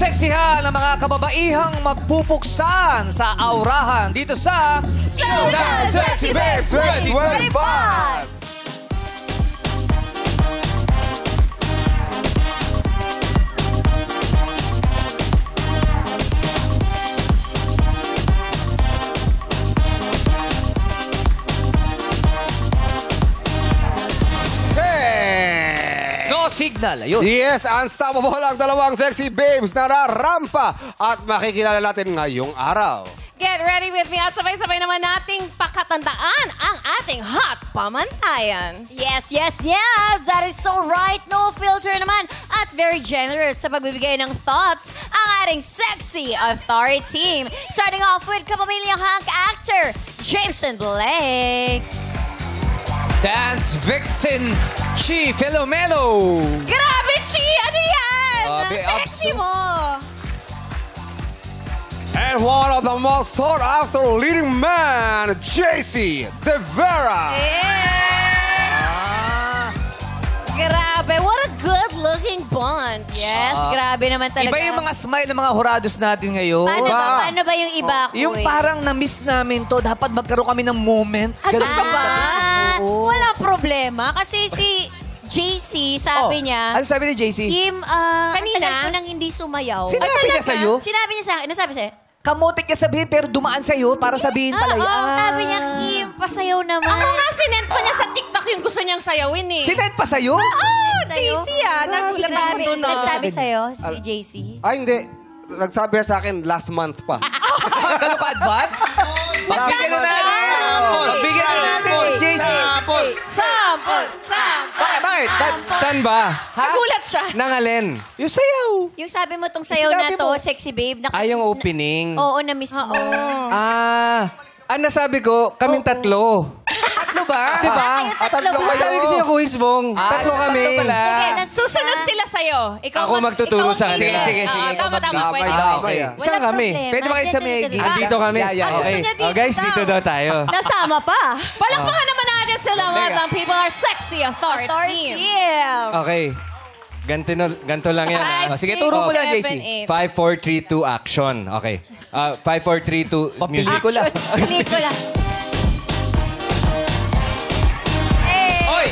seksihan ng mga kababaihang magpupuksan sa aurahan dito sa Showdown Sexy Babe 2025! Signal, ayun. Yes, unstoppable ang dalawang sexy babes na rarampa at makikilala natin ngayong araw. Get ready with me at sabay-sabay naman nating pakatandaan ang ating hot pamantayan. Yes, yes, yes! That is so right. No filter naman. At very generous sa pagbibigay ng thoughts ang ating sexy authority team. Starting off with kapamilyang hunk actor, Jameson Blake. Dance vixen, Chi Filomeno. Grabe, Chi! Ano yan? Sexy Sexy mo! And one of the most sought after leading man, JC De Vera. Grabe, what a good-looking bond. Yes, grabe naman talaga. Iba yung mga smile ng mga hurados natin ngayon. Paano ba yung iba, Kuy? Yung parang na-miss namin to, dapat magkaroon kami ng moment. Gusto ba? Oo. Wala problema. Kasi si JC, sabi niya... Ano sabi ni JC? Kim, kanina? ko nang hindi sumayaw. Sinabi niya sa'yo? Sinabi niya sa akin. Ano sabi sa'yo? Kamotik niya sabihin pero dumaan sa'yo para sabihin pala yan. Oo, sabi niya, Kim, pasayaw naman. Ako nga, sinend pa niya sa TikTok yung gusto niyang sayawin eh. Sinend pa sa'yo? JC nagulat ako doon. Nagsabi sa'yo, si JC? Ay, hindi. Nagsabi sa akin last month pa. Gano'n ka advance? Pagbigyan na natin. Pagbigyan na natin, JC. Sampol! Bakit? Saan ba? Nagulat siya. Nang alin? Yung sayaw. Yung sabi mo tong sayaw na to, sexy babe. Ay, yung opening. Oo, na-miss mo. Nasabi ko, kaming tatlo. Tatlo ba? Di ba? Tatlo ba? Sabi ko sa'yo, Kuis Bong. Tatlo kami. Susunod sila sa'yo. Ako magtuturo sa kanila. Sige. Tama. Pwede. Damay. Saan kami? Pwede ba kayo sa Meggy? Dito kami. Yeah. Okay. Guys, dito daw tayo. Nasama pa. Palakpakan naman natin sila mga people are sexy authority. Okay. Ganto lang yan. Sige, turo mo lang, JC. 5, 4, 3, 2, action. Okay. 5, 4, 3, 2, music. Pelikula. Pelikula. Oy!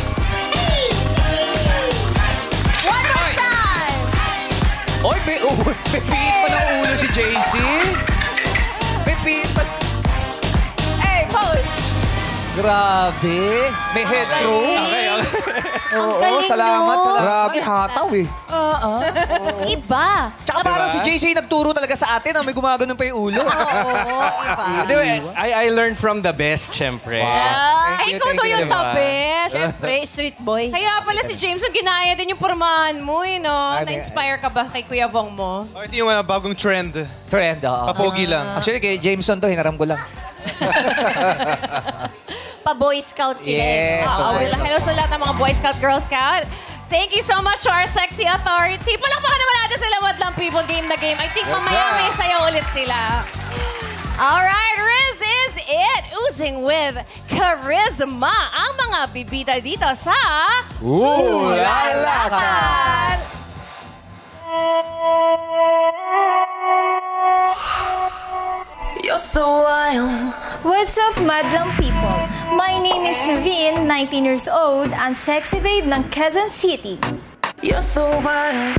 One more time! Oy, pipihit pa ng ulo si JC. Pipihit pa. Hey, pose! Grabe. May head throw. Okay. Oo, salamat. Grabe, hataw eh. Iba. Tsaka parang si JC nagturo talaga sa atin na may gumaganon pa yung ulo. I learned from the best, syempre. Ay, ikaw to yung the best. Siyempre, street boy. Kaya pala si James, ang ginaya din yung pormahan mo, eh, no? Na-inspire ka ba kay Kuya Bong mo? Ito yung bagong trend. Trend, oo. Papogi lang. Actually, kay Jameson to, hinaram ko lang. Pa-boy scout sila. Yes. Hello sa lahat ng mga Boy Scout, Girl Scout. Thank you so much to our sexy authority. Palakpakan naman natin sila Madlang People Game na Game. I think mamaya may sayaw ulit sila. Alright, Riz is it. Oozing with charisma. Ang mga bibita dito sa... Lalakan! You're so wild. What's up, Madlang people? My name is Noreen, 19 years old, and sexy babe ng Quezon City. You're so wild.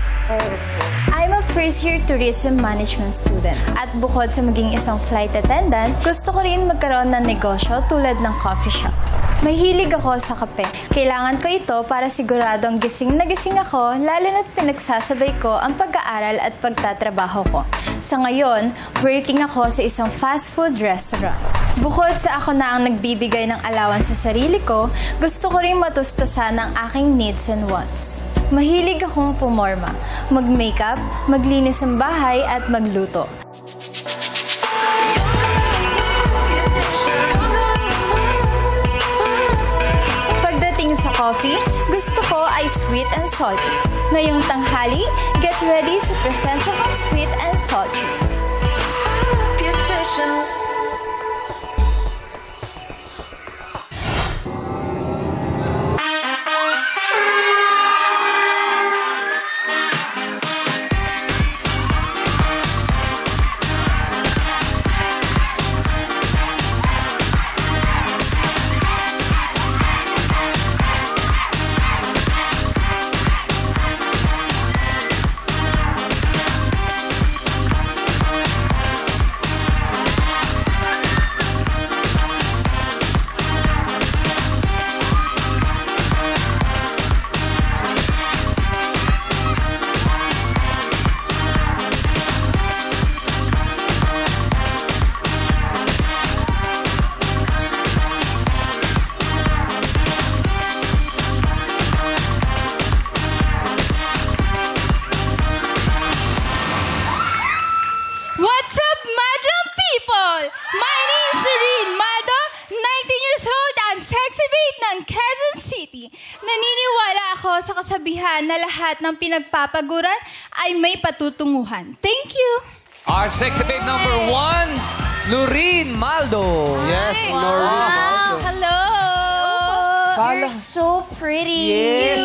I'm a first-year tourism management student. At bukod sa maging isang flight attendant, gusto ko rin magkaroon ng negosyo tulad ng coffee shop. Mahilig ako sa kape. Kailangan ko ito para siguradong gising na gising ako, lalo na't pinagsasabay ko ang pag-aaral at pagtatrabaho ko. Sa ngayon, working ako sa isang fast food restaurant. Bukod sa ako na ang nagbibigay ng allowance sa sarili ko, gusto ko rin matustusan ang aking needs and wants. Mahilig akong pumorma, mag-makeup, maglinis ng bahay at magluto. Pagdating sa coffee, gusto ko ay sweet and salty. Ngayong tanghali, get ready sa presensya kong sweet and salty. Naniniwala ako sa kasabihan na lahat ng pinagpapaguran ay may patutunguhan. Thank you! Our sexy babe number 1, Lorene Maldo. Yes, Noreen. Wow, hello! Kala- You're so pretty. Yes.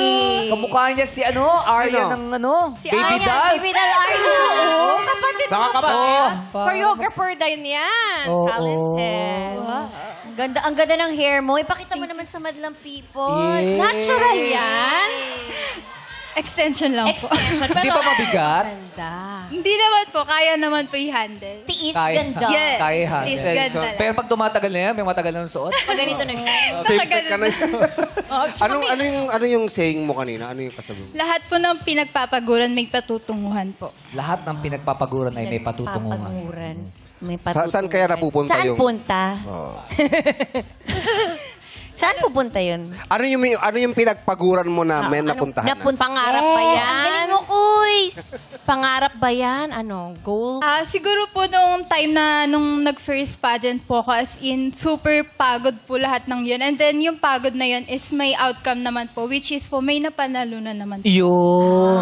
Kamukha niya si Arya ng Si Baby Arya, Dolls. Baby Doll Arya. Oo, kapatid mo ba? Nakakapatid. Choreographer din yan. Oo. Talented. Ang ganda ng hair mo. Ipakita mo naman sa madlang people. Yes. Natural yan. Extension lang po. Extension. Pero, Hindi pa mabigat? Ganda. Hindi naman po. Kaya naman po i-handle. Tiis Kaya. ganda. Yes. Kaya ha. Please, ganda lang. Pero pag tumatagal na yan, may matagal na suot. Pag ganito na siya. Safe pick ka na. Oh, tsaka ano yung saying mo kanina? Ano yung kasabi mo? lahat po ng pinagpapaguran may patutunguhan po. Lahat ng pinagpapaguran ay may patutunguhan. Papaguran. May patutunguhan. Saan kaya napupunta Saan yung... punta? Saan pupunta yun? Ano yung pinagpaguran mo na may napuntahan na? Pangarap ba yan? Ang galing mo, Kuys. Pangarap ba yan? Ano? Goals? Siguro po nung time na nung nag-first pageant po ako, as in, super pagod po lahat ng yun. And then yung pagod na yun is may outcome naman po, which is po may napanalunan naman po. Yun.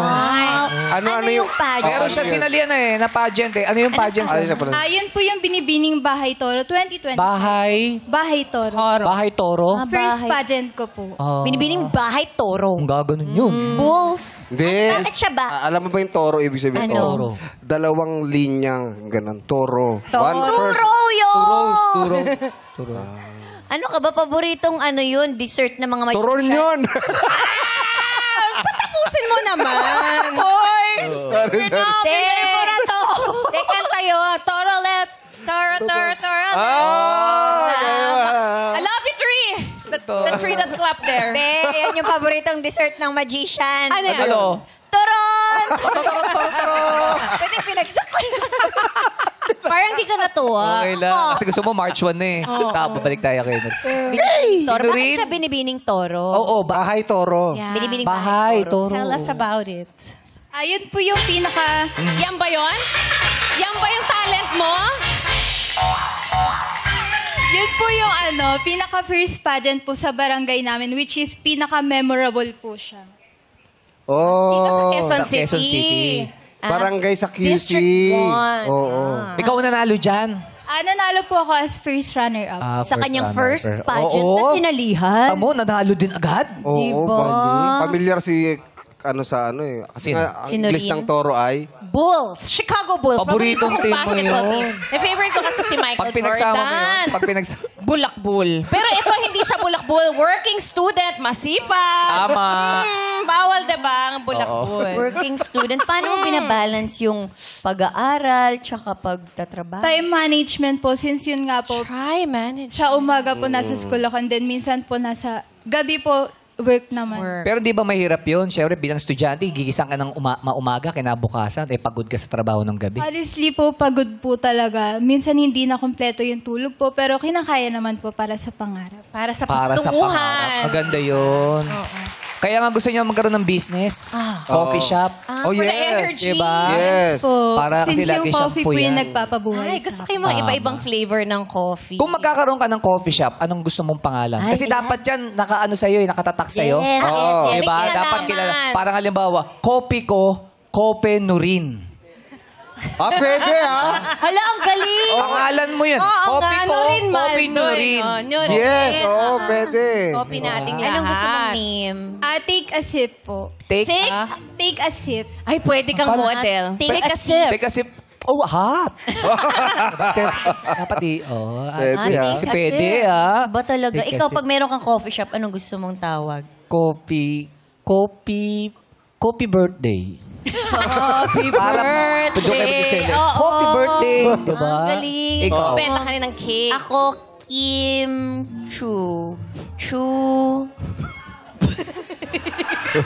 Ano yung... pageant? Meron siya sinalian na pageant eh. Ano yung pageant? Ano na pala? Yun po yung binibining Bahay Toro 2020. Bahay. Bahay Toro. Bahay Toro. First Bahay. pageant ko po. Binibining Bahay Toro. Ang gaganon yun. Bulls. Hindi. Bakit siya ba? Alam mo ba yung toro? Ibig sabihin Ano? toro. Dalawang linyang ganun. Toro. One first. Turo yun! Turo. Ano ka ba? Paboritong yun? Dessert ng mga magician? Turon yun! Tapusin mo naman. Sorry. Bigay mo na to. Tekan tayo. Toro, let's. Toro. I love you, three. The tree that clapped there. Hindi, yan yung paboritong dessert ng magician. Ano yan? Ano? Turon! Pwede pinagsak ko yun. Parang di ka natuwa. Okay lang. Kasi gusto mo March 1 na eh. Babalik tayo kayo. Toro, bakit Doreen? siya binibining toro? Oo, Bahay toro. Yeah. Binibining Bahay Toro. Toro. Tell us about it. Ayun po yung pinaka... Yan ba yun? Yan ba yung talent mo? Yun po yung pinaka first pageant po sa barangay namin, which is pinaka-memorable po siya. Dito sa Oh. Quezon Sa Quezon City. City. Barangay sa QC. District 1. Oo. Ikaw nanalo dyan. Nanalo po ako as first runner-up. Sa kanyang first runner. pageant Oo. na sinalihan. Amo, nanalo din agad. Oo, Diba? Familiar si Kasi Sino? nga, ang Si English Noreen? ng toro ay... Bulls. Chicago Bulls. Paboritong team mo basketball yun. team. My favorite ko kasi si Michael Pag pinagsama mo Jordan. yun. Pag pinagsama. Bulakbul. Pero ito, hindi siya bulakbul. Working student, masipag. Tama. Bawal, diba? Ang bulakbul. Working student. Paano mo binabalance yung pag-aaral tsaka pagtatrabaho? Time management po, since yun nga po, Try, man. sa umaga po nasa school ako, and then minsan po nasa gabi po, work naman. Pero di ba mahirap yun? Siyempre, bilang estudyante, gigisang ka ng maumaga, kinabukasan, pagod ka sa trabaho ng gabi. Honestly po, pagod po talaga. Minsan hindi na kompleto yung tulog po, pero kinakaya naman po para sa pangarap. Para sa Para sa pagtunguhan. pangarap. Maganda yun. Kaya nga gusto niya magkaroon ng business. Coffee shop. Oh, For the yes. energy. Diba? Yes. Po, Para kasi since lagi yung siyang coffee po yung puyat. nagpapabuhay. Ay, gusto sa ko yung mga iba-ibang flavor ng coffee. Kung magkakaroon ka ng coffee shop, anong gusto mong pangalan? Ay, Kasi yeah. dapat yan, nakatatak sa'yo. Yes, Oo. yes, yes. Diba? May Dapat kinalaman. kilala. Parang halimbawa, kopi ko, Kope Nurin. Pwede Hala, ang galing! Pangalan mo yun. Oo, Kopi nga, ko, Nurin man. Kopi Nurin. Nurin. Yes, pwede. Coffee nating lahat. Anong gusto mong name? Take a sip po. Take Take a sip. Ay, pwede kang model. Take Take a a sip. Take a sip. Oh, hot. Dapat Pwede, Si pwede, Ba talaga? Take a Ikaw, sip. pag meron kang coffee shop, anong gusto mong tawag? Coffee birthday. Happy Para doon kayo mag-celebrate. Coffee birthday. Diba? Ang galing. Ikaw. Benta ka rin ng cake. Ako, Kim Chu.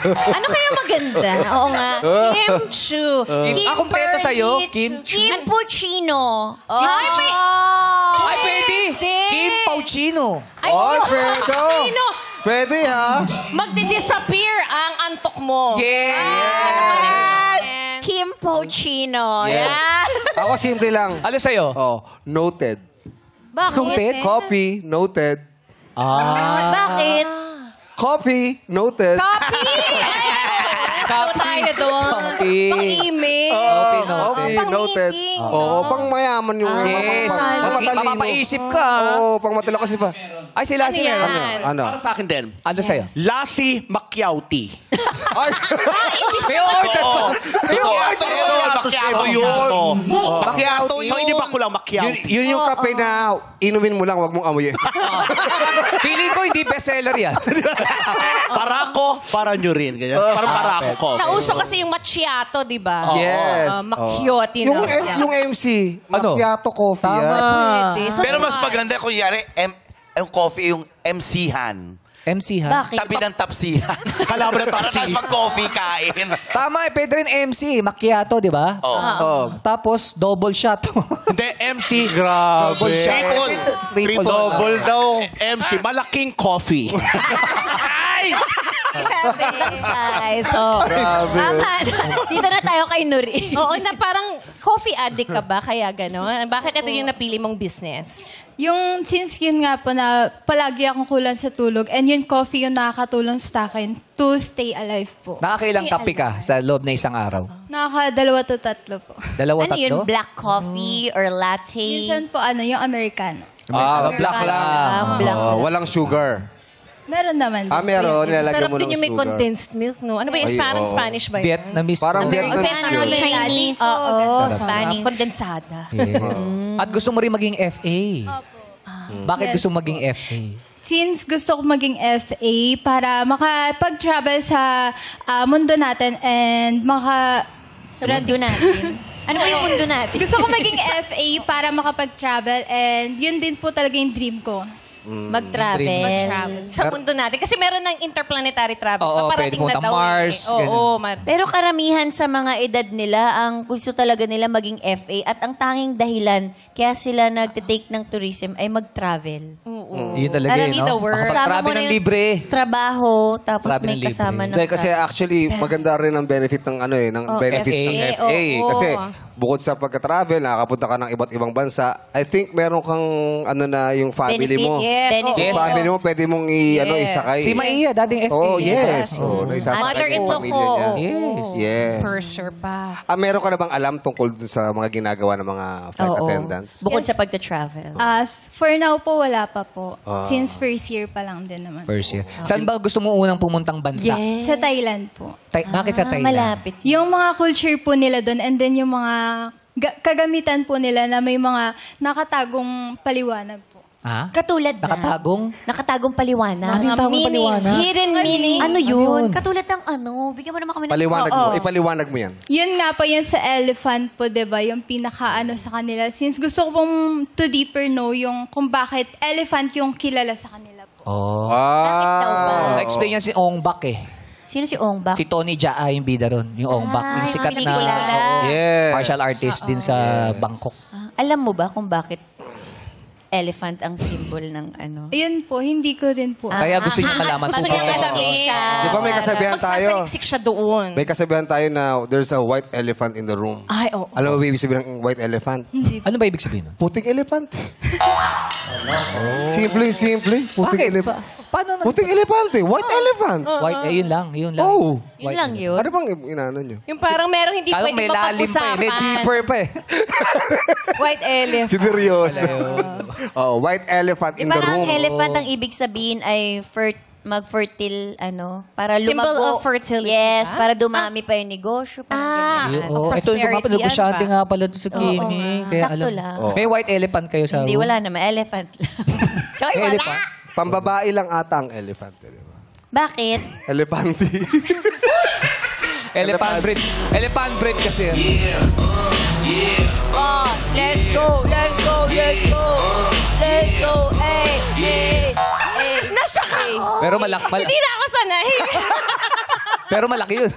Ano kaya maganda? Oo nga. Kimchu. Kumpleto sa'yo, Kimchi. Kim. Kim Puccino. Ay, may... Ay, pwede. Kim Pauchino. Ay, pwede. Sino? Pwede, Magdi-disappear ang antok mo. Yes. Kim Puccino. Yes. Yeah. Ako simple lang. Ano sa'yo? Noted. Bakit? Noted? Coffee, noted. Bakit? Coffee, noted. Copy! Copy tayo doon. Copy. Pang-email. Coffee, Pang noted. meeting. Oo, pang mayaman yung... Yes. Mapapaisip ka. Oo, pang matalino kasi pa. Ay, si Lassie Ano meron. yan? Ano? Para sa akin din. Ano sa'yo? Lassie Macchiauti. Ay! May order. May Macchiato yun. Macchiato yun. Macchiato So, hindi ba ko lang Macchiauti? Yun yung kape na inumin mo lang, wag mong amuyin. Feeling ko hindi bestseller yan. Para ko, para nyo rin. Ganyan. Parang para ako ko. Nauso kasi yung macchiato, di ba? Yes. Macchiati Yung, na. yung MC, Ano? macchiato coffee yan. Pwede. So, Pero mas maganda kung yari, yung coffee, yung MC-han. MC ha? Bakit? Tabi ng tapsihan. Kalaban ng Para tapsi. tapos mag-coffee kain. Tama eh, pwede rin MC. Macchiato, di ba? Oh. Tapos, double shot. Hindi, MC. double shot. Triple. Triple. Double daw. MC, malaking coffee. Grabe. Size. Oh. Tama. Dito na tayo kay Nuri. Oo, na parang coffee addict ka ba? Kaya gano'n? Bakit ito yung napili mong business? Yung, since yun nga po na palagi akong kulang sa tulog, and yung coffee yung nakakatulong sa akin to stay alive po. Nakakailang kape ka sa loob na isang araw? Nakaka-2 to 3 po. Dalawa, Ano yun? tatlo? Black coffee or latte? Minsan po, yung Americano. Black lang. Black. Walang sugar. Meron naman. din. Meron. Nilalagyan Sarap mo ng din yung may sugar. condensed milk, no? Ano ba yung Ay, parang oo. Spanish ba yun? Vietnamese. Parang American. Vietnamese yun. Chinese. Oo, Sarap. Spanish. Kondensada. Yes. At gusto mo rin maging FA. Bakit Yes gusto mo maging FA? Since gusto ko maging FA para makapag-travel sa mundo natin and Sa mundo natin. Ano ba yung mundo natin? Gusto ko maging FA para makapag-travel and yun din po talaga yung dream ko. Mag-travel. Sa mundo natin. Kasi meron ng interplanetary travel. Oo, Paparating pwede na pumunta daw Mars, eh. Oo, Pero karamihan sa mga edad nila, ang gusto talaga nila maging FA at ang tanging dahilan kaya sila nagtitake ng tourism ay mag-travel. Yun talaga Para eh, see the no? world. Makapag-travel Kasama mo ng na yung libre. Trabaho, tapos Travel may ng libre. kasama ng Hindi, kasi actually, maganda rin ang benefit ng ng benefit ng FA. FA. Oo. Kasi bukod sa pagka-travel, nakakapunta ka ng iba't ibang bansa, I think meron kang yung family benefit. mo. Yes, Benefit. Yung family mo, pwede mong isakay. Si Maia, dating FA. Oh, yes. Oh, naisasakay Mother-in-law yung ko. pamilya niya. Oo. Yes. Purser pa. Meron ka na bang alam tungkol dun sa mga ginagawa ng mga flight attendants? Bukod sa pagta-travel. For now po, wala pa po. Since first year pa lang din naman. First year. Saan ba gusto mo unang pumuntang bansa? Sa Thailand po. Bakit sa Thailand? Malapit. Yung mga culture po nila doon and then yung mga kagamitan po nila na may mga nakatagong paliwanag po. Ha? Katulad na. Nakatagong paliwanag. Ano yung tawag paliwanag? Hidden meaning. Ano yun? yun? Katulad ng bigyan mo naman kami ng... Ipaliwanag mo yan. Yun nga po yan sa elephant po, diba? Yung pinaka sa kanila. Since gusto ko pong to deeper know yung kung bakit elephant yung kilala sa kanila po. Oh. Bakit daw ba? Na-explain yan si Ong Bak eh. Sino si Ong Bak? Si Tony Jaa yung bida ron. Yung Ong Bak. Yung yung sikat pelikula. na Yes. martial artist din sa Bangkok. Alam mo ba kung bakit elephant ang symbol ng Ayun po, hindi ko rin po. Kaya gusto niya malaman Gusto kung niya bakit. alamin. Di ba may kasabihan tayo? Magsasaliksik siya doon. May kasabihan tayo na there's a white elephant in the room. Ay, oo. Alam mo ba ibig sabihin ng white elephant? Ano ba ibig sabihin nun? Puting elephant. Simple. Puting elephant. Paano na? Puting elephant eh. White elephant. White, yun lang. Oh. Yun lang yun. Ano bang inaano nyo? Yung parang merong hindi Kala ko pwede may lalim pa eh. May deeper pa eh. White elephant. Seryoso. White elephant in the Parang room. ang elephant ang ibig sabihin ay mag-fertile, para lumago. Symbol of fertility, Yes, ba? para dumami pa yung negosyo. Parang ganyan. Oo. Ito yung mga negosyante nga pala doon sa Kimi. Kaya Sakto alam. lang. May white elephant kayo sa Hindi, room? wala naman. Elephant lang. Choy, May wala. elephant? Pambabae lang ata ang elephant. Di ba? Bakit? Elefanti. Elephant breed. Elephant breed kasi. Oh, let's go, let's go, let's go. Let's go, hey. Nasyak ako. Pero malaki. Hindi na ako sanay. Pero malaki yun.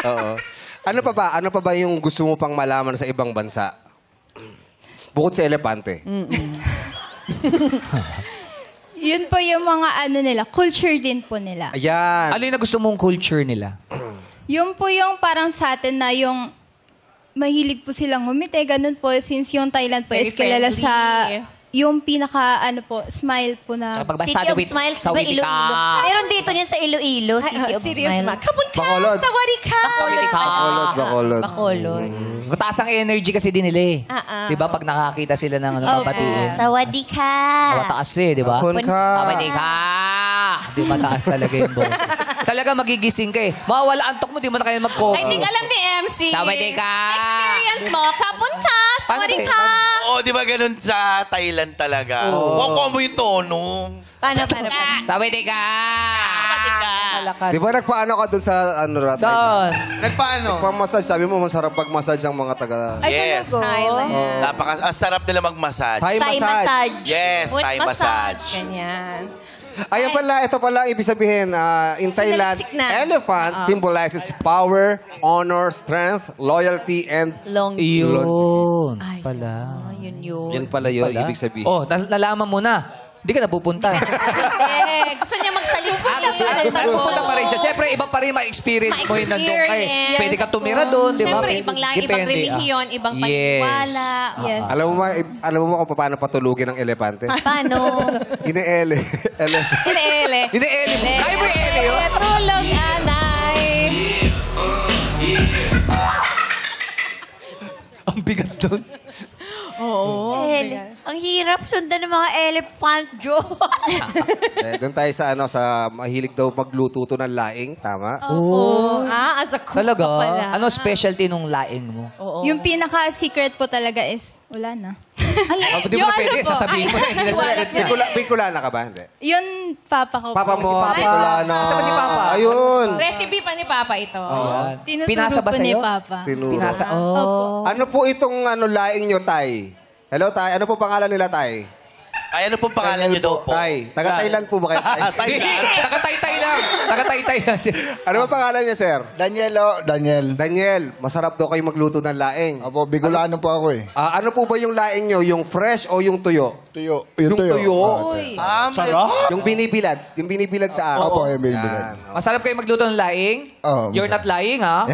Oo. Ano pa ba yung gusto mo pang malaman sa ibang bansa? Bukod sa elepante. Yun po yung mga nila, culture din po nila. Ayan. Ano yung gusto mong culture nila? Yun po yung parang sa atin na yung mahilig po silang ngumiti, ganun po. Since yung Thailand po Very is kilala friendly. sa yung pinaka, smile po na... City of Smiles, ba Iloilo? Meron dito niyan sa Iloilo, City of Smiles. Kapun ka! Bacolod. Sawari ka! Bacolod. Bacolod. Mataas ang energy kasi din nila eh. Di ba? Pag nakakita sila ng babatiin. Sawadee ka! Mataas eh, di ba? Bakun ka. Sawadee ka! Di mataas talaga yung boses. Talaga magigising ka eh. Mawawala antok mo, di mo na kaya mag-cover. I think alam ni MC. Sawadee ka! Experience mo. Kapun ka! Sawari ka! Oo, di ba ganun sa Thailand talaga? Oo. Combo yung tono. Paano? Sawadee ka! Sawadee ka! Di ba nagpaano ka doon sa Rat? Saan? Nagpaano? Nagpa-massage. Sabi mo, masarap pag-massage ang mga taga... Yes. Thailand. Ang sarap nila mag-massage. Thai Thai massage. massage. Yes, Foot Thai massage. Ganyan. Ayan pala, ito pala ibig sabihin. In Thailand, Sinalisik na. elephant symbolizes power, honor, strength, loyalty, and... Long Yun. Pala. Yun. Yan pala yun, Pala. ibig sabihin. Oh, nalaman mo na. Hindi ka napupunta. Gusto niya magsalita. Napupunta pa rin siya. Siyempre, iba pa rin ma-experience mo yun nandun ka eh. Ma-experience. Pwede ka tumira doon, di ba? Siyempre, ibang lahi, ibang Depende, relihiyon, ibang paniniwala. Yes. Alam mo kung paano patulugin ng elepante? Paano? Ine-ele. Ele-ele. Hindi, Eli. Kaya mo yung Eli, oh. Tulog, anay. Ang bigat doon. Ang hirap sundan ng mga elephant joke. Doon tayo sa mahilig daw magluto to ng laing. Tama? As a cook Talaga? pa pala. Ano specialty nung laing mo? Yung pinaka-secret po talaga is, wala na. Hindi mo na pwede. Sasabihin mo na. Hindi na secret na. Bicolana ka ba? Hindi. Yun, papa ko. Papa mo, Si Papa. Bicolana. Asa ba si Papa? Ayun. Recipe pa ni Papa ito. Tinuturo Pinasa ba po ni sa'yo? papa. Tinuro. Pinasa. Opo. Ano po itong laing nyo, Tay? Hello, Tay. Ano po pangalan nila, Tay? Ay, ano pong pangalan niyo daw po? Tay. Taga-Thailand po ba kayo, Tay? Taga-tay-tay lang. Taga-tay-tay lang. Ano ba pangalan niya, sir? Daniel. Daniel. Masarap daw kayo magluto ng laing. Apo, Bicolano po ako eh. Ano po ba yung laing nyo? Yung fresh o yung tuyo? Tuyo. Yung tuyo. Sarap. Yung binibilad. Yung binibilad sa araw. Opo, yung binibilad. Yan. Masarap kayo magluto ng laing? Oo, You're not lying, ha?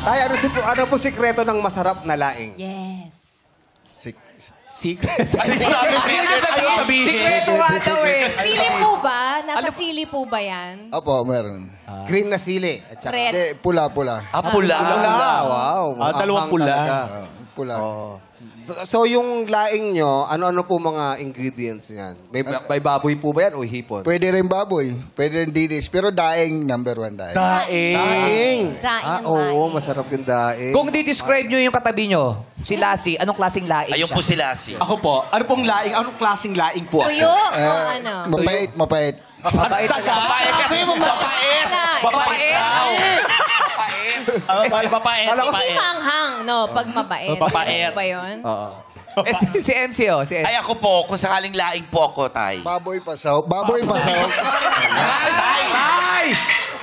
Tay, ano po sikreto ng masarap na laing? Yes. Secret. Ayaw sabihin. Sikreto nga daw eh. Sili po ba? Nasa sili po ba yan? Opo, meron. Green na sili. At saka, Red. Hindi, pula. Pula. pula. Wow. Dalawang Anghang pula. talaga. Pula. So, yung laing nyo, ano-ano po mga ingredients yan? May baboy po ba yan o hipon? Pwede rin baboy. Pwede rin dilis. Pero daing, number one daing. Daing. Daing Oo, masarap yung daing. Kung di-describe nyo yung katabi nyo, si Lassie, anong klaseng laing Ayun siya? po sila si. Ako po, ano pong laing? Anong klaseng laing po ako? Tuyo o ano? Mapait. Mabait talaga. Mapait. Mapait. Hindi manghang, no? Pag mabait. Mapait. Ano ba yun? Oo. Si MC, oh. Si MC. Ay, ako po, kung sakaling laing po ako, Tay. Baboy pasaw. Tay!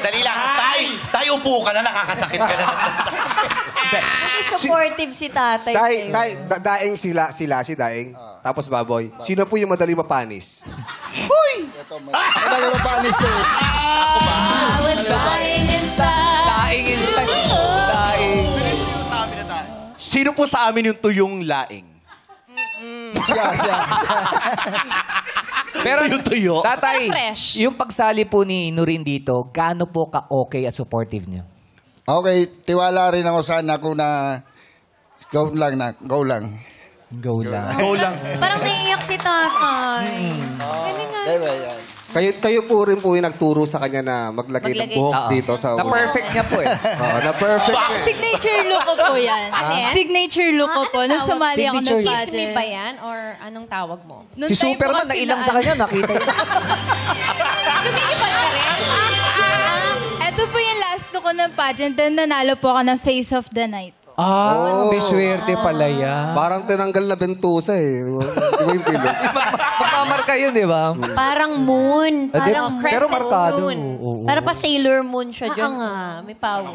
Dali lang. Tay, upo ka na. Nakakasakit ka na. Supportive si tatay. Daing si daing. Tapos baboy. Sino po yung madali mapanis? Ito, madali mapanis na eh. Daing instant. Daing. Sino po sa amin yung tuyong laing? Siya. Pero Yung tuyo. Tatay, Fresh. yung pagsali po ni Nurin dito, gaano po ka-okay at supportive niyo? Okay, tiwala rin ako sa anak ko na go lang. Go lang. Go lang. Parang naiiyak si tatay. Diba yan? Kayo po rin po yung nagturo sa kanya na maglagay ng buhok Oo. dito sa... Na-perfect niya po eh. Oo, na-perfect. Signature look ko po yan. yan? Signature look ko po. Nung tawag? sumali ako ng Signature. Kiss me pageant. ba yan? Or anong tawag mo? Nung Si time po Superman, kasi nailang sa kanya, nakita niyo. Lumilipad ka rin? Ito po yung last ko ng pageant. Then nanalo po ako ng Face of the Night. May swerte pala yan. Parang tinanggal na bentusa eh. Di ba yung pilot? Magmamarka yun, di ba? Parang moon. Parang Pero crescent markado. moon. Oo. Para pa Sailor Moon siya Oo dyan. nga, may power.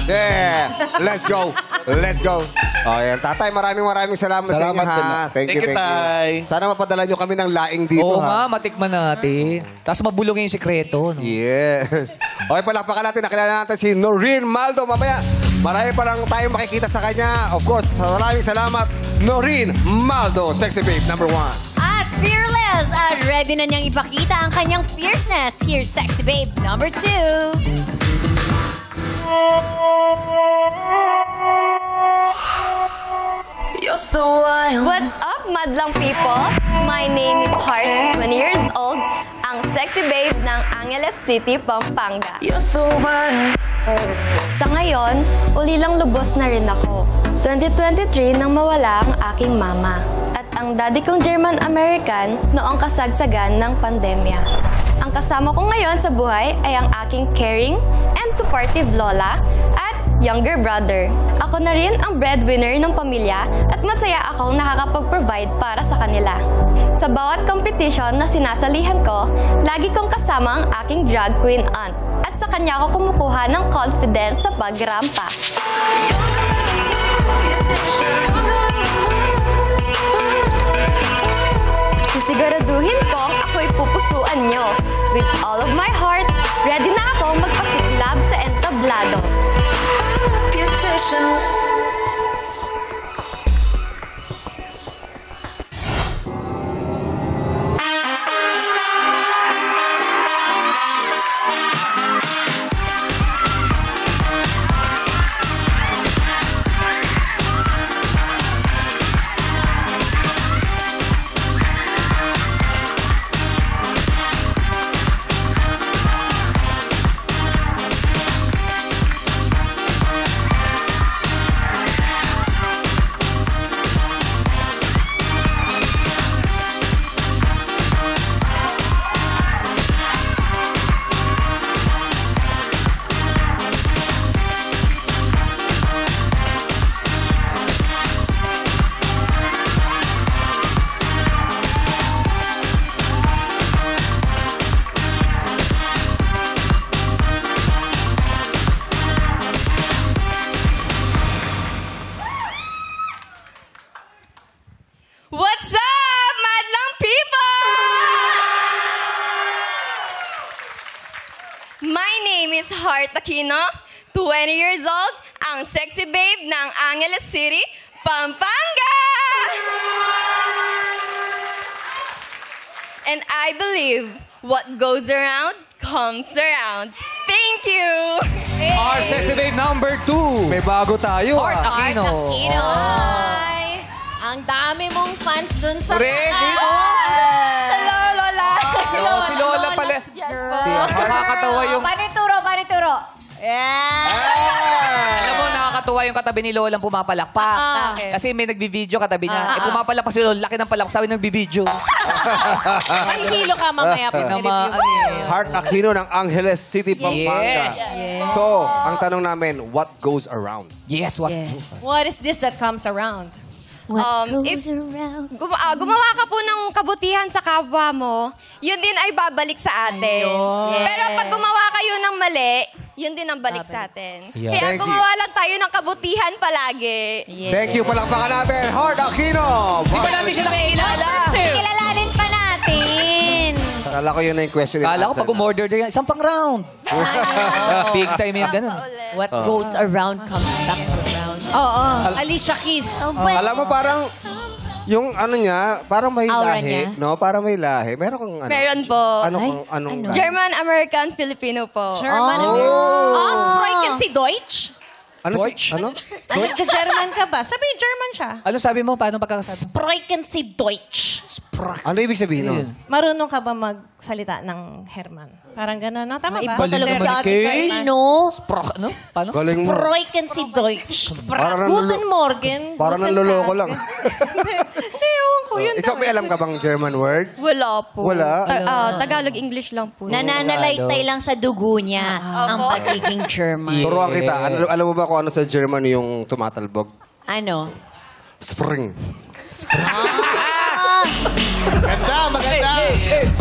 Yeah! Let's go! Let's go! O, yan. Tatay, maraming salamat sa inyo, Salamat din. ha? Thank you, Thank you, Tay. Sana mapadala nyo kami ng laing dito, Oo ha? nga, matikman natin. Tapos mabulong yung sikreto. No? Yes. Okay, palakpakan natin. Nakilala natin si Noreen Maldo. Mamaya, marami pa lang tayong makikita sa kanya. Of course, maraming salamat, Noreen Maldo. Sexy Babe, number 1. At fearless! At ready na niyang ipakita ang kanyang fierceness. Here's Sexy Babe number 2. You're so wild. What's up, madlang people? My name is Heart, 20 years old, ang sexy babe ng Angeles City, Pampanga. You're so wild. Sa ngayon, uli lang lubos na rin ako. 2023 nang mawala ang aking mama. At ang daddy kong German-American noong kasagsagan ng pandemya. Ang kasama ko ngayon sa buhay ay ang aking caring and supportive lola at younger brother. Ako na rin ang breadwinner ng pamilya at masaya akong nakakapag-provide para sa kanila. Sa bawat competition na sinasalihan ko, lagi kong kasama ang aking drag queen aunt at sa kanya ako kumukuha ng confidence sa pagrampa. Sisiguraduhin ko ako'y pupusuan nyo. With all of my heart, ready na ako magpasiklab sa entablado. What's up, madlang people? My name is Heart Aquino, 20 years old, ang sexy babe ng Angeles City, Pampanga! And I believe what goes around comes around. Thank you! Our sexy babe number 2. May bago tayo, Heart ha? Aquino. Aquino. Ay, ang dami mong fans dun sa Correct. Hello, Lola. Si Lola pala. Nakakatawa yung... Panituro. Alam mo, nakakatuwa yung katabi ni Lola ang pumapalakpak. Bakit? Kasi may nagbibideo katabi niya. Pumapalakpak si Lola, laki ng palakpak. Sabi nagbibideo. May hilo ka mamaya. Tinamaan eh. Heart Aquino ng Angeles City, Pampanga. Yes. So, ang tanong namin, what goes around? Yes, what? What is this that comes around? If gumawa ka po ng kabutihan sa kapwa mo, yun din ay babalik sa atin. Pero pag gumawa kayo ng mali, yun din ang balik sa atin. Yeah. Kaya Thank you. gumawa lang tayo ng kabutihan palagi. Thank you, palakpakan natin, Heart Aquino! Di ba natin sila kilala? Kilalanin pa natin. Akala ko yun na yung question. Kala ko pag umorder yan, isang pang round. Big time yung ganun. What goes around comes back around. Oo. Alicia Keys. Alam mo, parang, yung ano niya, parang may Aura lahi, niya? no? Parang may lahi. Meron kang ano? Meron po. Anong lahi? German, American, Filipino po. German. Oh, Sprechen Sie Deutsch? Ano? Deutsch? Ano? Nagka-German ka ba? Sabi, German siya. Ano sabi mo? Paano pagkakasabi? Sprechen Sie Deutsch. Ano ibig sabihin nun? Marunong ka ba magsalita ng Herman? Parang gano'n, no? Tama ba? Galing Talaga naman si ni Ate Kay. Kay, no? Ano? Paano? Galing mo. Sprechen Sie Deutsch. Parang Guten Morgen. Parang Guten nanloloko Tag. lang. Hindi, ewan ko. Yun Ikaw, may alam ka bang German word? Wala po. Wala? Tagalog, English lang po. Nananalaytay lang sa dugo niya ang pagiging German. Turuan kita. Alam mo ba kung ano sa German yung tumatalbog? Ano? Spring. Maganda.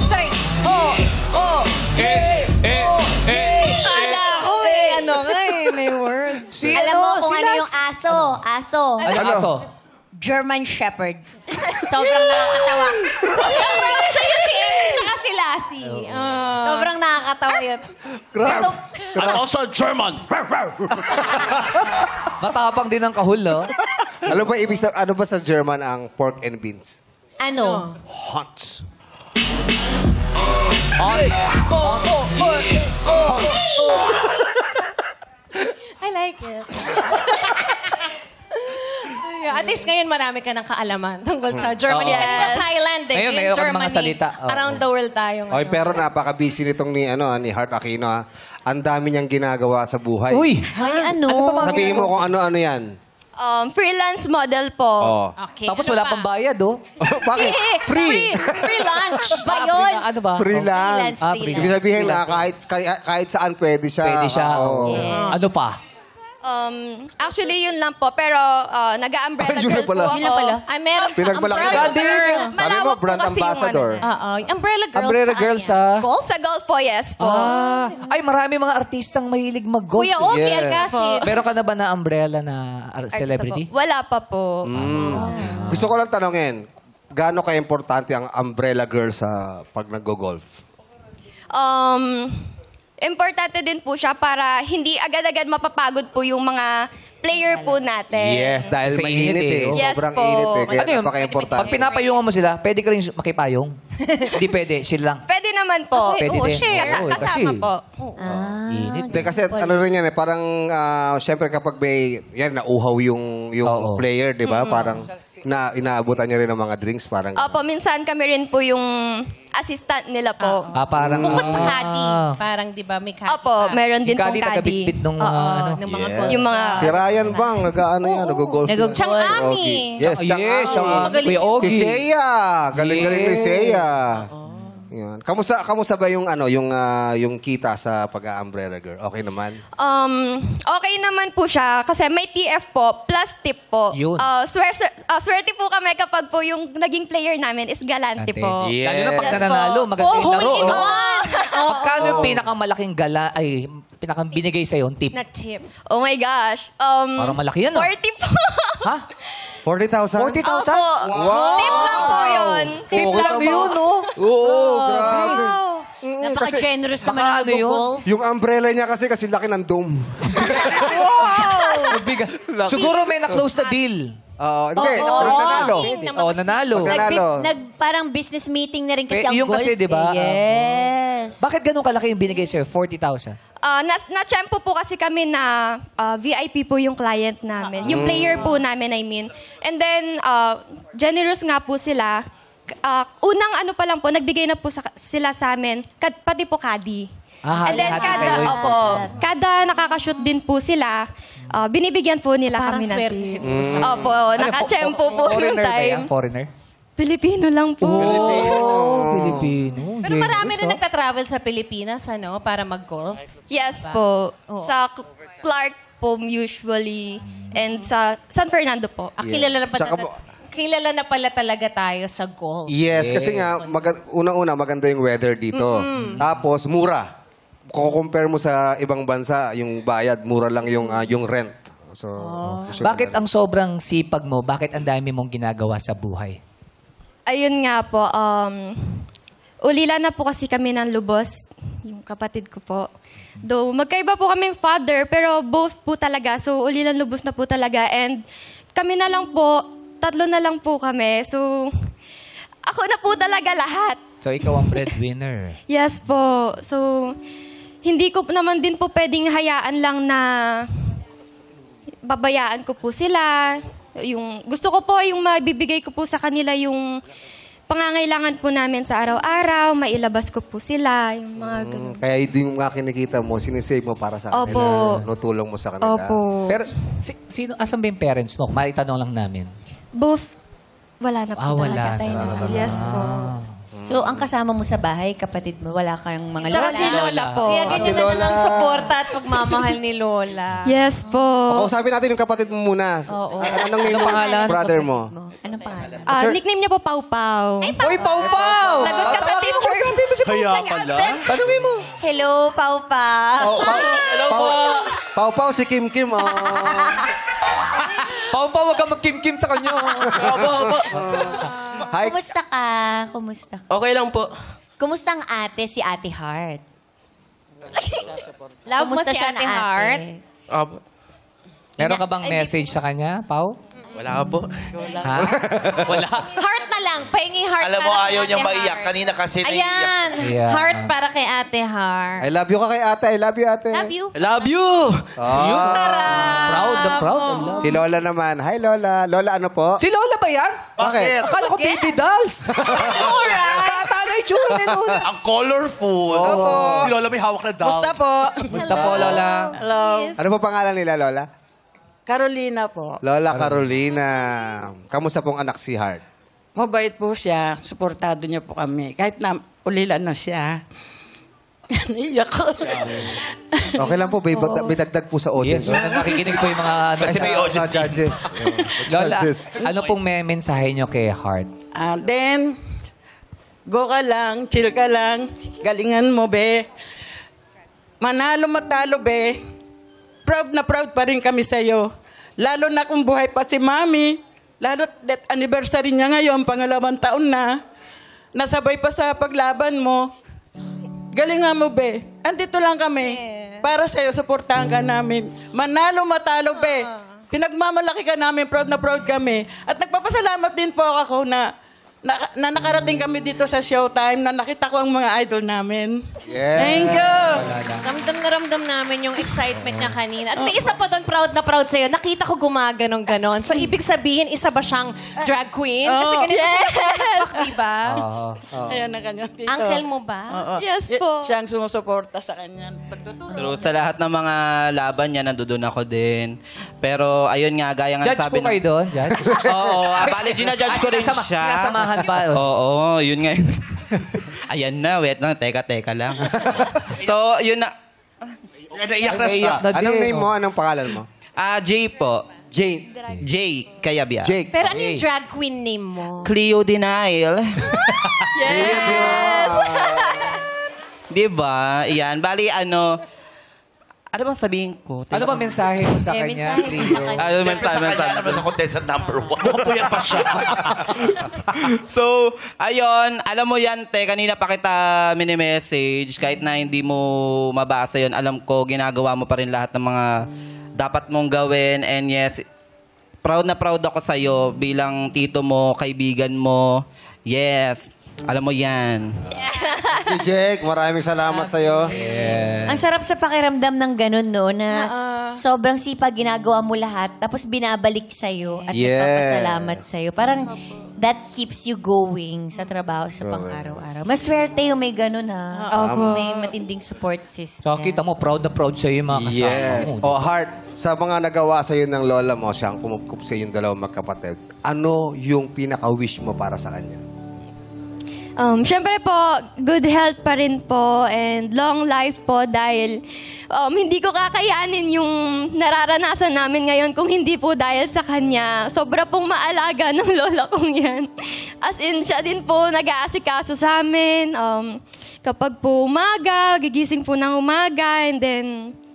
Three. Oh, oh, eh, eh, eh. Aso. Ano aso? German Shepherd. Sobrang nakakatawa. Sa'yo si Emily tsaka si Lassie. Sobrang nakakatawa yun. Grabe. At also German. Matapang din ang kahul, no? Ano ba sa German ang pork and beans? Ano? Hunts. I like it. At least ngayon marami ka ng kaalaman tungkol sa Germany. Oo. Kanina Thailand, Ngayon, meron ka ng mga salita. Oo. Around the world tayo Okay, ngayon. pero napaka-busy nitong ni Heart Aquino. Ha? Ang dami niyang ginagawa sa buhay. Uy! Ay, ano? Sabihin mo kung ano-ano yan. Freelance model po. Oh. Okay, Tapos ano wala pa? pang bayad, oh. Bakit? Free! Free lunch. Ba yun? Ano ba? Freelance. Freelance. Ibig sabihin na kahit saan pwede siya. Pwede siya. Oo. Ano pa? Actually, yun lang po. Pero nag-umbrella Yun lang girl po pala. ako. Yun lang pala. Ay, meron Pinagmalaki umbrella ka. girl. Sabi mo, Malawak po brand kasi yung ambassador. Oo. Umbrella girls. Umbrella saan girl yan? sa... Golf? Sa golf po, yes po. Ay, marami mga artistang mahilig mag-golf. Kuya Ogie Yeah. Alcacid. Meron ka na ba na umbrella na celebrity? Wala pa po. Gusto ko lang tanongin, gaano ka-importante ang umbrella girl sa pag nag-golf? Importante din po siya para hindi agad-agad mapapagod po yung mga player po natin. Yes, dahil Kasi mainit init eh. eh. Yes Sobrang po. init eh. Kaya Ano yun? napaka-importante. Pag pinapayungan mo sila, pwede ka rin makipayong? Hindi pwede, sila lang. Pwede naman po. Pwede din. share. Oo, Kasama kasi po. init. Hindi, kasi ano rin yan eh, parang syempre kapag may, yan, nauhaw yung Oo. player, di ba? Parang inaabutan niya rin ng mga drinks, parang Opo, minsan kami rin po yung assistant nila po. Parang... Bukod sa caddy. Parang, di ba, may caddy Opo, pa. meron din Yung pong caddy caddy. taga-bitbit nung mga ano. ng mga Yes. golf. Yung mga... Si Ryan Bang, nag-ano yan, nag-golf. Nag-golf. Chang Ami. Okay. Yes, Chang Yes, Ami. tsaka Magaling. Kuya Si Ogie. Seiya. Galing-galing ni Yes. Seiya. Yan. Kamusta ba yung yung kita sa pag-umbrella girl? Okay naman? Okay naman po siya kasi may TF po plus tip po. Yun. Swerte po kami kapag po yung naging player namin is galante Galante. po. Yeah. Lalo na pag Yes nananalo, po. maganda yung laro. hole in no? one. Magkano yung pinakamalaking pinakang binigay sa'yo, yung tip? Na tip. Oh my gosh. Parang malaki yan, no? 40 po. Ha? 40,000? 40,000? Opo. Tip lang po yun. Tip Oo, lang tama. yun, no? Oo, grabe. Napaka-generous naman baka ang ano yun? golf. Yung umbrella niya kasi laki ng dome. Mabigat. Siguro may na-close na deal. Hindi. Pero nanalo. Oo, nanalo. Nanalo. Parang business meeting na rin kasi ang Yung golf. kasi, di ba? Yes. Bakit ganun kalaki yung binigay sa'yo? 40,000? Na-tsempo po kasi kami na VIP po yung client namin. Yung player po namin, I mean. And then, generous nga po sila. Unang ano pa lang po, nagbigay na po sila sa amin, pati po caddy. And then, kada nakakashoot din po sila, binibigyan po nila Parang kami ng swerte tip. siguro sa... Opo, nakatsempo po yung Foreigner ba yan? time. Foreigner? Pilipino lang po. Filipino. Pero marami na nagtatravel sa Pilipinas, ano, para mag-golf. Yes po. Sa Clark po usually. And sa San Fernando po. Kilala na pala talaga tayo sa golf. Yes, kasi nga, una-una, maganda yung weather dito. Tapos, mura. Kung-compare mo sa ibang bansa, yung bayad, mura lang yung rent. So, Bakit ang sobrang sipag mo? Bakit ang dami mong ginagawa sa buhay? Ayun nga po, ulila na po kasi kami ng lubos, yung kapatid ko po. Though, magkaiba po kaming father, pero both po talaga. So, ulilan lubos na po talaga. And kami na lang po, 3 na lang po kami. So, ako na po talaga lahat. So, ikaw ang breadwinner. Yes po. So, hindi ko naman din po pwedeng hayaan lang na babayaan ko po sila. Gusto ko po yung mabibigay ko po sa kanila yung pangangailangan po namin sa araw-araw, mailabas ko po sila, yung mga ganun. Kaya yung mga kinikita mo, sinisave mo para sa kanila. Opo. Nutulong mo sa kanila. Opo. Pero, asan ba yung parents mo? Maitanong lang namin. Both, wala na po wala talaga. Yes po. So, ang kasama mo sa bahay, kapatid mo, wala kang mga Tsaka lola. si Lola po. Kaya si ganyan na Lola. lang ang suporta at pagmamahal ni Lola. Yes po. Kausapin natin yung kapatid mo muna. Anong name ng pangalan? brother mo? Anong pangalan? Nickname niya po Pau Pau. Uy, Pau-Pau! Lagot ka sa teacher. Kaya pala. Tanungin mo. Hello, Pau Pau. Pau, si Kim Kim. Oh. pa, huwag kang mag-kim-kim sa kanya. Hi. Kumusta ka? Kumusta? Okay lang po. Kumusta ang ate si Ate Heart? Love mo Kumusta si siya Ate na Heart? Opo. Meron ka bang message sa kanya, Pao? Wala po. Ha? Wala. Heart na lang. Pahinging heart Alam mo, para kay ayaw Ate niyang Heart. maiyak. Kanina kasi naiiyak. Ayan. Yeah. Heart para kay Ate Heart. I love you ka kay ate. I love you, ate. Love you. I love you! Proud na proud. Ala. Si Lola naman. Hi, Lola. Lola, ano po? Si Lola ba yan? Bakit? Akala ko baby dolls. Alright. Bata na itsura ni Lola. Ang colorful. Si Lola may hawak na dolls. Musta po? Musta po, Lola? Hello. Ano po pangalan nila, Lola? Carolina po. Lola Carolina. Kamusta pong anak si Heart? Mabait po siya. Suportado niya po kami. Kahit na ulilan na siya. Iyak ko. Okay lang po, may dagdag po sa audience. Yes, nakikinig po yung mga... Kasi may audience. Judges. Lola, Judges. ano pong mensahe nyo kay Heart? Then, go ka lang, chill ka lang, galingan mo, be. Manalo matalo, be. Proud na proud pa rin kami sa'yo. Lalo na kung buhay pa si Mami. Lalo death anniversary niya ngayon, pangalawang taon na. Nasabay pa sa paglaban mo. Galingan mo, be. Andito lang kami. Para sa'yo, suportahan ka namin. Manalo matalo, be. Pinagmamalaki ka namin, proud na proud kami. At nagpapasalamat din po ako na nakarating kami dito sa Showtime na nakita ko ang mga idol namin. Yeah. Thank you! Ramdam na ramdam namin yung excitement niya kanina. At may isa pa doon, proud na proud sa'yo. Nakita ko gumaganong-ganon. So, ibig sabihin, isa ba siyang drag queen? Kasi ganito sila pumapak, diba? Ayan na kanya dito. Uncle mo ba? Oo. Yes po. Siya ang sumusuporta sa kanya. True, sa lahat ng mga laban niya, nandun ako din. Pero, ayun nga, gaya nga Judge sabi po kayo doon, Judge? Oo, bali, ginajudge ko rin siya. Sinasamahan ba? Oo, yun nga. Ayan na, wait lang, teka lang. So, yun na. Naiyak na siya. Anong name mo? Anong pangalan mo? Jay po. Jane. Jay Kayabia. Jake. Pero ano yung drag queen name mo? Cleo Denial. Yes! Diba? Iyan. Bali, ano bang sabihin ko? Ano ba mensahe mo sa kanya, mensahe mo sa Leo? kanya. Ano Siyempre sa kanya naman sa contestant number 1. Mukhang puyan pa siya. So, ayun, alam mo yan, te, kanina pa kita mini-message, kahit na hindi mo mabasa yun, alam ko, ginagawa mo pa rin lahat ng mga dapat mong gawin. And yes, proud na proud ako sa'yo bilang tito mo, kaibigan mo. Yes, alam mo yan. Si Jake, maraming salamat sa'yo. Ang sarap sa pakiramdam ng ganun, no? Na sobrang sipag ginagawa mo lahat, tapos binabalik sa'yo at Yes. nagpapasalamat sa'yo. Parang that keeps you going sa trabaho sa pang-araw-araw. Maswerte yung may ganun, ha? May matinding support system. So, kita mo, proud na proud sa'yo yung mga kasama Yes. mo. O, Heart, sa mga nagawa sa'yo ng lola mo, siyang kumukup sa yung dalawang magkapatid, ano yung pinaka-wish mo para sa kanya? Siyempre po, good health pa rin po and long life po dahil hindi ko kakayanin yung nararanasan namin ngayon kung hindi po dahil sa kanya. Sobra pong maalaga ng lola kong yan. As in, siya din po nag-aasikaso sa amin. Kapag po umaga, gigising po ng umaga and then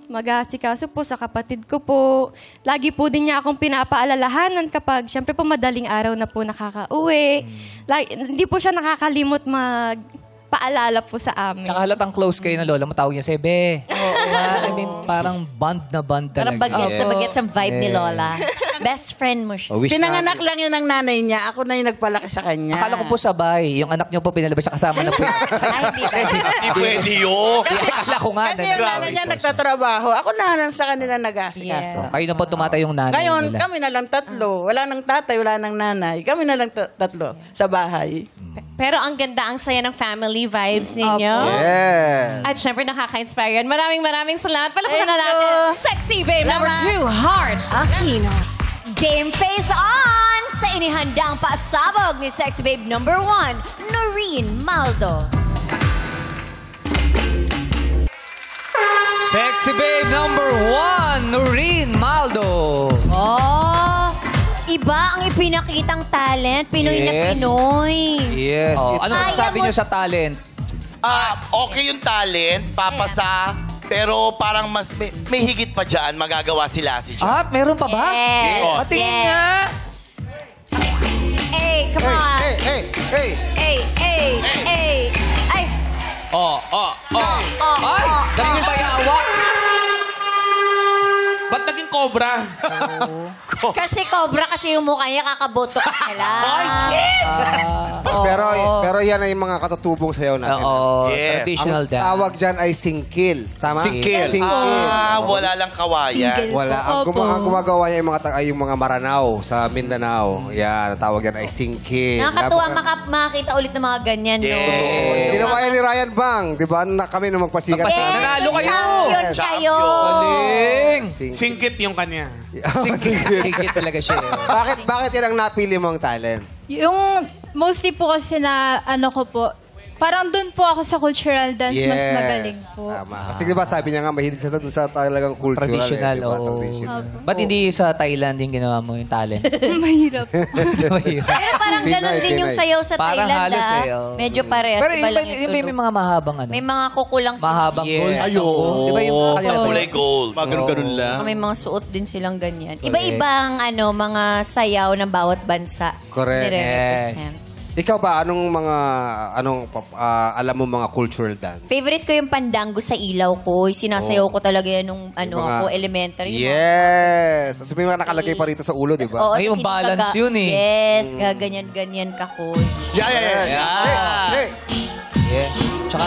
mag-aasikaso po sa kapatid ko po. Lagi po din niya akong pinapaalalahanan kapag, syempre po, madaling araw na po nakaka-uwi. Hindi po siya nakakalimot magpaalala po sa amin. Tsaka halatang close kayo na lola mo, tawag niya Sebe. I mean, parang band na band talaga. Parang bagets ang vibe ni Yeah. Lola. Best friend mo siya. Pinanganak lang yun ng nanay niya. Ako na yung nagpalaki sa kanya. Akala ko po sabay. Yung anak niyo po pinalabas siya kasama na po. Ay, hindi ba? Hindi pwede yun. Akala ko nga. Kasi yung nanay niya nagtatrabaho. Ako na lang sa kanila nag-aasikaso. Kayo na po tumatay yung nanay Ngayon, nila. kami na lang tatlo. Wala nang tatay, wala nang nanay. Kami na lang tatlo sa bahay. Pero ang ganda, ang saya ng family vibes ninyo. Yes. At syempre, nakaka-inspire yan. Maraming salamat. Palakpakan na natin. Sexy babe number 2, Heart Aquino. Game face on sa inihandang pasabog ni Sexy Babe number 1, Noreen Maldo. Sexy babe number 1, Noreen Maldo. Oh, iba ang ipinakitang talent. Pinoy na Yes. Pinoy. Yes. Oh, ano Kaya sabi mo- niyo sa talent? Okay yung talent, papasa, Pero parang mas may higit pa dyan, magagawa si Lassie dyan. Ah, meron pa ba? Yes. Patingin nga. Hey, come on. Hey! Hey. Ay. Ay, galing yung bayawa. Ba't naging cobra? Kasi cobra kasi yung mukha niya, kakabotok na lang. Pero yan ay mga katutubong sayaw natin. Oo, Yes. traditional Ang dance. tawag dyan ay singkil. Tama? Singkil. Wala lang kawayan. Single Wala. po. Ang gumagawa niya ay yung mga Maranao sa Mindanao. Yan, ang tawag yan ay singkil. Nakakatuwa makakita ulit ng mga ganyan, no? Ginawa yan ni Ryan Bang. Di ba? Kami na magpasikat. Magpasikat. Nanalo kayo. Champion Yes. kayo. Galing. Singkit yung kanya. Singkit talaga siya. Bakit yan ang napili mong talent? Yung mostly po kasi na ano ko po, parang doon po ako sa cultural dance, mas magaling po. Tama. Kasi diba sabi niya nga, mahilig sa talagang cultural. Traditional, diba? oo. Traditional. Ba't hindi sa Thailand yung ginawa mo yung talent? Mahirap. Pero parang ganun din yung sayaw sa Parang Thailand, halos ah. eh. Oh. Medyo parehas. Pero iba lang yung yung may mga mahabang ano. May mga kukulang sila. Mahabang gold. Ayun. Di ba yung Kulay gold. Ganun lang. May mga suot din silang ganyan. Iba-ibang mga sayaw ng bawat bansa. Correct. Nire-represent. Ikaw ba, anong alam mo mga cultural dance? Favorite ko yung pandango sa ilaw ko. Sinasayaw ko talaga yan nung ako, elementary. Yes! So may mga nakalagay pa rito sa ulo, di ba? Oo, Ay, yung tas balance yun eh. Yes, gaganyan-ganyan ka ko. Yeah. Hey! Yeah. Tsaka,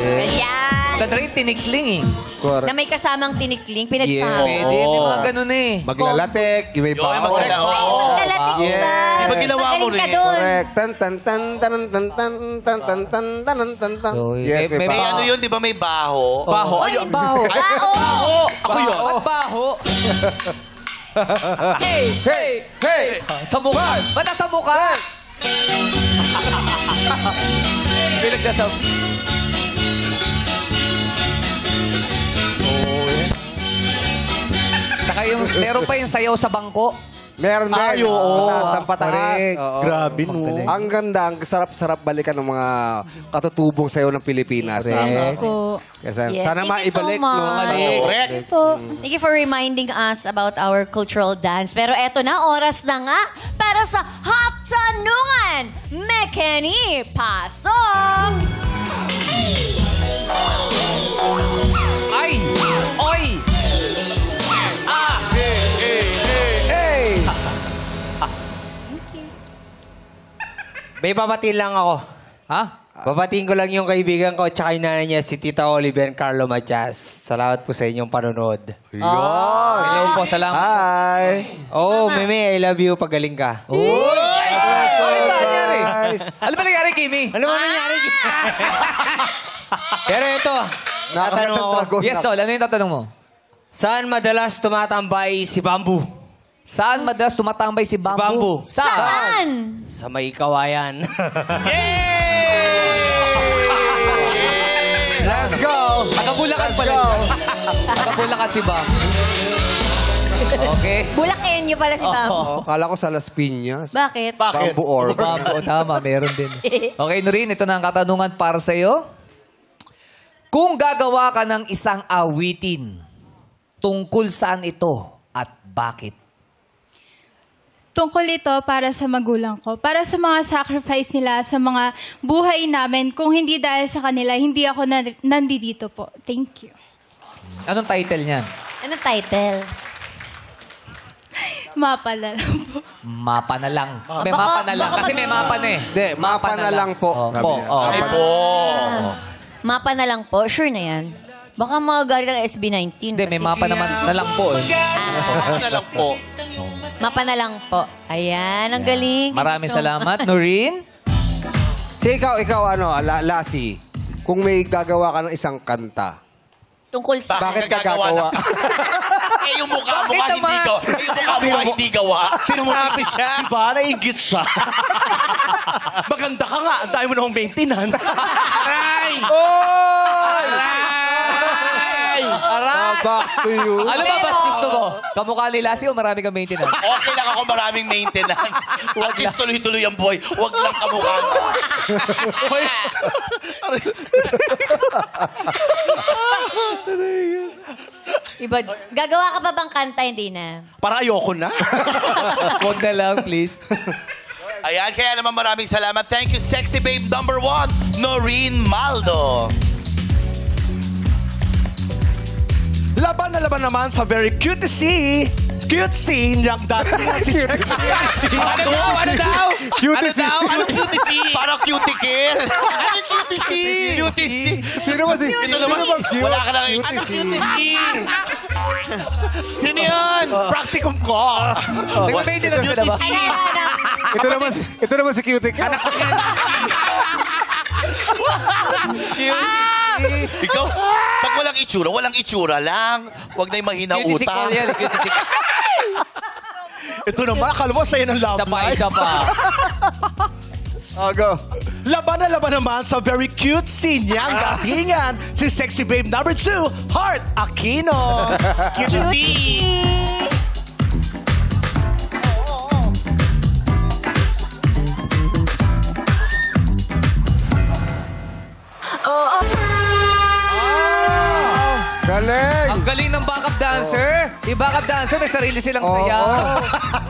Ganyan. ganda rin tinikling eh. Correct. Na may kasamang tinikling, Yeah. pinagsama. Pwede, may mga ganun eh. Maglalatek, yung may baon. Nalatik Yes. ba? Diba ginawa mo Magaling ka rin? dun. Correct. Tan tan tan tan tan tan tan tan tan tan tan tan. So, Yes, may may May baon. ano yun, di ba may baho? Baho. Ay, baho. Bao! Ako yun. Ba't baho? Hey! Hey! Hey! Sa mukha! Ba't nasa mukha? Pinagdasab. Saka yung, meron pa yung sayaw sa bangko. Meron din. Ay, oo. Pataas ng pataas. Correct. Oo. Grabe, no? Ang ganda, ang sarap-sarap balikan ng mga katutubong sayo ng Pilipinas. Correct. po. Kasi Yes. sana Thank you so maibalik. much. Correct. Po. Thank you for reminding us about our cultural dance. Pero eto na, oras na nga para sa Hot Tanungan! Mekeni, pasok! Ay! Oy! Hey! May papatiin lang ako. Ha? Papatiin ko lang yung kaibigan ko at saka yung nanay niya, si Tita Oliver Carlo Matias. Salamat po sa inyong panonood. Hello po, salamat. Hi! Oh, Meme, I love you. Pagaling ka. Uy! Ano ba nangyari? Ano ba nangyari, Kimi? Ano ba nangyari? Pero ito, natanong ako. Yes, Tol. Ano yung tatanong mo? Saan madalas tumatambay si Bamboo? Saan madalas tumatambay si Bamboo? Bamboo. Saan? Sa may kawayan. Let's go! Taga-Bulacan pala siya. Taga-Bulacan si Bamboo. Okay. Bulakenyo pala si Bamboo. Oh, kala ko sa Las Piñas. Bakit? Bamboo Orb. Bamboo, tama. Meron din. Okay, Nurin, ito na ang katanungan para sa'yo. Kung gagawa ka ng isang awitin, tungkol saan ito at bakit? Tungkol ito para sa magulang ko. Para sa mga sacrifice nila sa mga buhay namin. Kung hindi dahil sa kanila, hindi ako nandito po. Thank you. Anong title niyan? Anong title? Mapa na lang po. Mapa na lang. May mapa na lang. Kasi may mapa na eh. Hindi, mapa na lang po. Oh, Sabi po. niya. Oh. Mapa na- Mapa na lang po. Sure na yan. Baka mga galit ng SB19. Hindi, may mapa naman na lang po eh. Ano lang po? Mapa na lang po. Ayan, ang galing. Maraming So- salamat, Nurin. Si ikaw Lassie, kung may gagawa ka ng isang kanta, Tungkol sa... bakit ka gagawa? Eh, yung mukha mo nga hindi gawa. Eh, yung mukha mo nga hindi gawa. Tinumutapis siya. Diba? Nainggit siya. Maganda ka nga. Ang dami mo ng maintenance. Aray! Oy! Aray! Aray! Back to you. Ano ba mas gusto mo? Kamukha ni Lassie o marami kang maintenance? Okay lang ako maraming maintenance. At least tuloy-tuloy ang boy. Huwag lang kamukha. Iba, gagawa ka pa bang kanta? Hindi na. Para ayoko na. Huwag na lang, please. Ayan, kaya naman maraming salamat. Thank you, sexy babe number 1, Noreen Maldo. Laban na laban naman sa very cutesy niyang dating si Sexy. Ano daw? Cutie. Ano cutie? Parang cuticle. Ano cutesy? Sino ba si... Ito naman, wala ka lang. Ano cutesy? Sino yun? Practicum ko. Nag-maintenance ka na ba? Ito naman si Cutie. Anak ko yan. Ikaw, pag walang itsura lang. Huwag na yung mahina Cutie utak. yan. Cutie Ito naman, akala mo sa'yo ng love life. Isa pa. Oh, go. Laban na laban naman sa very cutesy niyang datingan si sexy babe number 2, Heart Aquino. Cutesy. Galing. Ang galing ng backup dancer. Yung backup dancer, may sarili silang saya.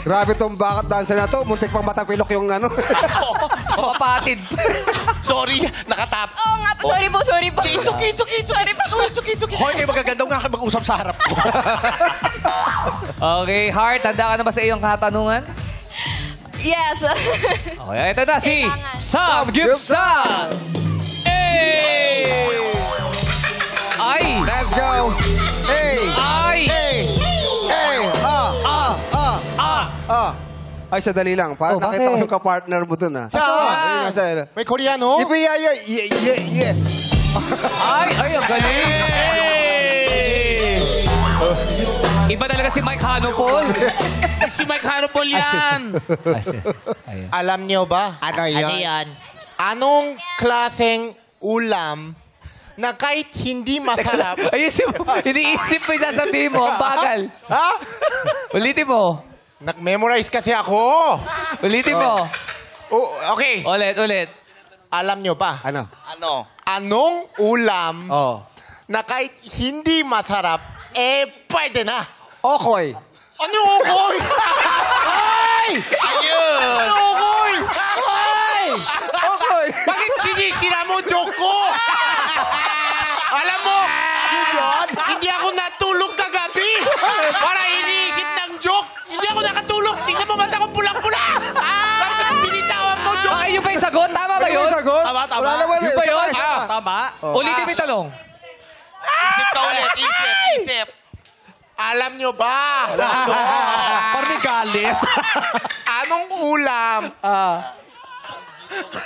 Grabe tong backup dancer na to. Muntik pang matapilok yung ano. Kapatid. Sorry, nakatap. Oo nga po. Sorry po. It's okay. Sorry po. Hoy, kayo magaganda nga mag-usap sa harap ko. Okay, Heart, handa ka na ba sa iyong katanungan? Yes. Okay, ito na si Sam Gibson. Hey! Ay! Let's go. Hey. Ay! Hey. Ay, sadali lang. Parang nakita ko yung kapartner mo dun, ah. Saan? May Koreano? Yeah. Ay, ang galing! Iba talaga si Mike Hanopol. Si Mike Hanopol yan. Alam niyo ba? Ano yan? Anong klaseng ulam na kahit hindi masarap... Ayusin mo. Iniisip mo yung sasabihin mo. Ang bagal. Ha? Ulitin mo. Nag-memorize kasi ako. Ulitin mo. Okay. Ulit. Alam nyo ba? Ano? Anong ulam na kahit hindi masarap, pwede na? Okoy. Ano okoy? Ay! Ayun! Ano okoy? Ay! Okoy. Bakit sinisira mo joke ko? Alam mo, hindi ako natulog kagabi para iniisip ng joke. Hindi ako nakatulog. Tingnan mo mata ko pulang-pula. Bakit binitawan mo joke? Okay, yun pa yung sagot? Tama ba yun? Tama. Wala naman. Yun ba yun? Tama. Ulitin mo yung talong. Isip ka ulit. Isip. Alam nyo ba? Parang may galit. Anong ulam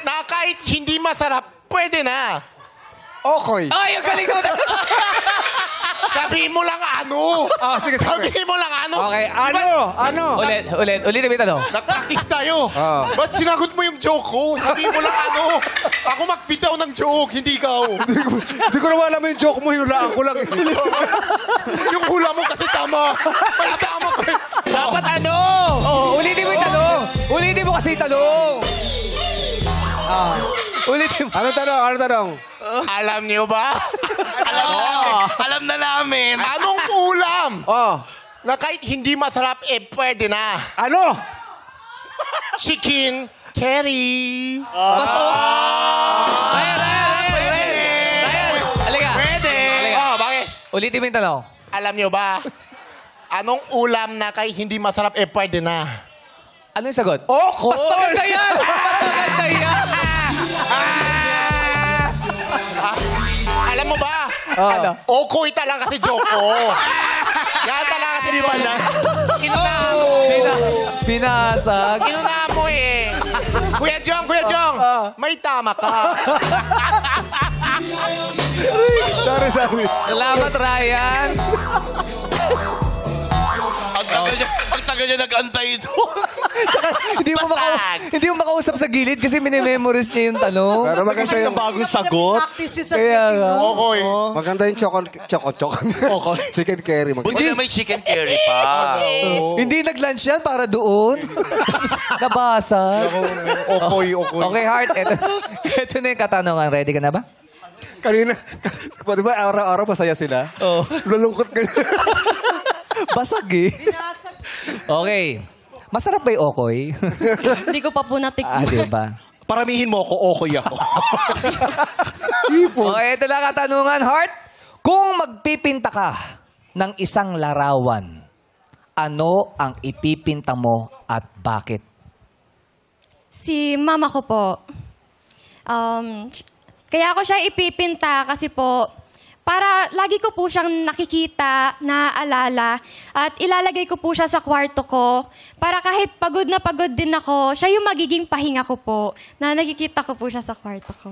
na kahit hindi masarap, pwede na? Okoy. Ay, ang galing ko. Sabihin mo lang ano. Sige. Sabihin mo lang ano. Okay, ano? Ulitin mo yung talong. Nag-practice tayo. Ba't sinagot mo yung joke ko? Sabihin mo lang ano. Ako magbitaw ng joke, hindi ikaw. Hindi ko naman alam yung joke mo. Hinulaan ko lang. Yung hula mo kasi tama. May tama ko. Dapat ano? Ulitin mo yung talong. Ulitin mo kasi yung talong. Ulitin mo. Ano tanong? Alam niyo ba? Alam na namin. Anong ulam? Na kahit hindi masarap, pwede na. Ano? Chicken curry. Ryan! Halika. Pwede. Bakit? Ulitin mo yung talong. Alam niyo ba? Anong ulam na kahit hindi masarap, pwede na? Ano yung sagot? Okoy! Mas maganda yan! Alam mo ba? Ano? Okoy talaga kasi joke ko. Yan talaga kasi di ba na? Inunahan mo. Pinasag. Inunahan mo eh. Kuya Jong, may tama ka. Sorry. Salamat, Ryan. Ang tagal niya nag-antay doon. Hindi mo makausap sa gilid kasi minimemories niya yung tanong. Pero maganda yung bagong sagot. Kaya nga. Okay. Maganda yung chicken curry. Buti na may chicken curry pa. Hindi nag-lunch yan para doon. Nabasa. Okoy. Okay, Heart. Ito na yung katanungan. Ready ka na ba? Kanina, di ba araw-araw masaya sila? Oo. Lulungkot ka. Basag eh. Okay. Masarap ba yung okoy? Hindi ko pa po natikman. Diba? Paramihin mo ako, okoy ako. Okay, ito na katanungan, Heart. Kung magpipinta ka ng isang larawan, ano ang ipipinta mo at bakit? Si mama ko po. Kaya ako siya ipipinta kasi po, para lagi ko po siyang nakikita, naaalala, at ilalagay ko po siya sa kwarto ko, para kahit pagod na pagod din ako, siya yung magiging pahinga ko po, na nakikita ko po siya sa kwarto ko.